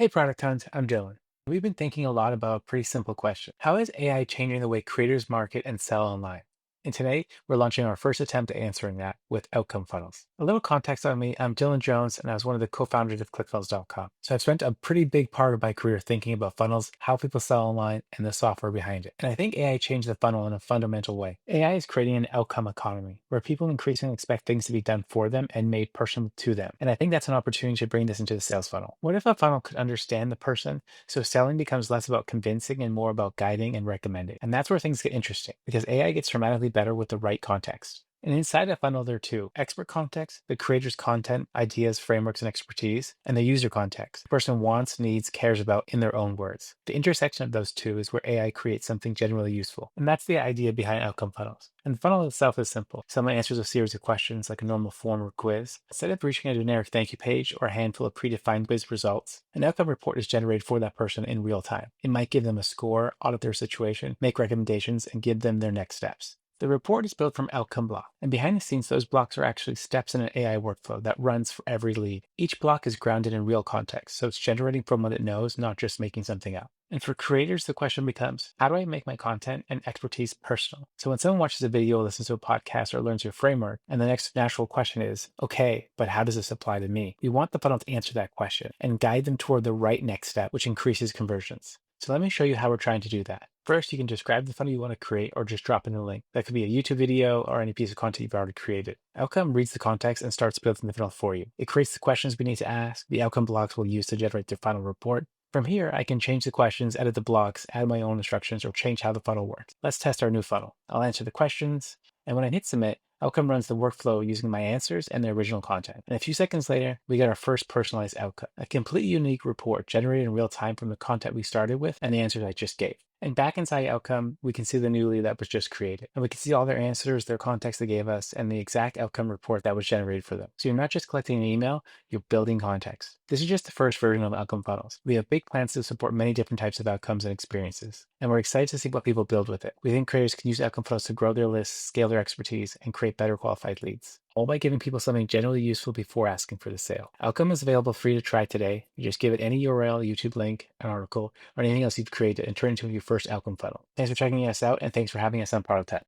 Hey, Product Hunt, I'm Dylan. We've been thinking a lot about a pretty simple question. How is AI changing the way creators market and sell online? And today, we're launching our first attempt at answering that with outcome funnels. A little context on me, I'm Dylan Jones, and I was one of the co-founders of ClickFunnels.com. So I've spent a pretty big part of my career thinking about funnels, how people sell online, and the software behind it. And I think AI changed the funnel in a fundamental way. AI is creating an outcome economy where people increasingly expect things to be done for them and made personal to them. And I think that's an opportunity to bring this into the sales funnel. What if a funnel could understand the person so selling becomes less about convincing and more about guiding and recommending? And that's where things get interesting because AI gets dramatically better with the right context. And inside a funnel, there are two: expert context, the creator's content, ideas, frameworks, and expertise, and the user context, the person wants, needs, cares about in their own words. The intersection of those two is where AI creates something genuinely useful. And that's the idea behind outcome funnels. And the funnel itself is simple. Someone answers a series of questions like a normal form or quiz. Instead of reaching a generic thank you page or a handful of predefined quiz results, an outcome report is generated for that person in real time. It might give them a score, audit their situation, make recommendations, and give them their next steps. The report is built from outcome blocks, and behind the scenes, those blocks are actually steps in an AI workflow that runs for every lead. Each block is grounded in real context, so it's generating from what it knows, not just making something up. And for creators, the question becomes, how do I make my content and expertise personal? So when someone watches a video, listens to a podcast, or learns your framework, and the next natural question is, okay, but how does this apply to me? We want the funnel to answer that question and guide them toward the right next step, which increases conversions. So let me show you how we're trying to do that. First, you can describe the funnel you want to create or just drop in a link. That could be a YouTube video or any piece of content you've already created. Outcome reads the context and starts building the funnel for you. It creates the questions we need to ask. The outcome blocks we'll use to generate their final report. From here, I can change the questions, edit the blocks, add my own instructions, or change how the funnel works. Let's test our new funnel. I'll answer the questions, and when I hit submit, Outcome runs the workflow using my answers and the original content. And a few seconds later, we get our first personalized outcome, a completely unique report generated in real time from the content we started with and the answers I just gave. And back inside Outcome, we can see the new lead that was just created. And we can see all their answers, their context they gave us, and the exact outcome report that was generated for them. So you're not just collecting an email, you're building context. This is just the first version of outcome funnels. We have big plans to support many different types of outcomes and experiences. And we're excited to see what people build with it. We think creators can use outcome funnels to grow their lists, scale their expertise, and create better qualified leads, all by giving people something generally useful before asking for the sale. Outcome is available free to try today. You just give it any URL, YouTube link, an article, or anything else you've created and turn it into your first outcome funnel. Thanks for checking us out, and thanks for having us on Product Hunt.